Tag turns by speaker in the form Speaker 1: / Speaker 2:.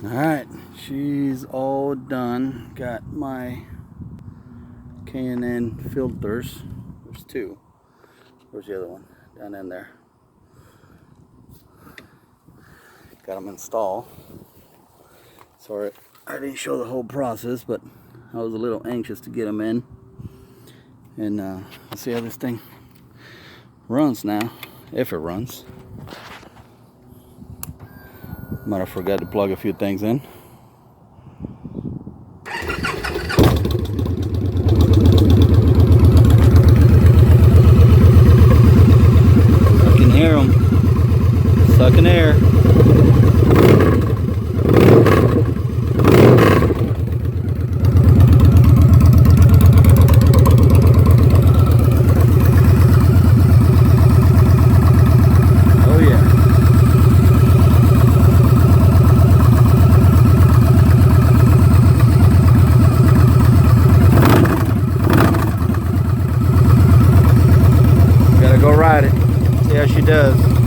Speaker 1: Alright, she's all done. Got my K&N filters. There's two. Where's the other one? Down in there. Got them installed. Sorry, I didn't show the whole process, but I was a little anxious to get them in. And let's see how this thing runs now, if it runs. Might have forgot to plug a few things in. I can hear them sucking air. Go ride it, see how she does.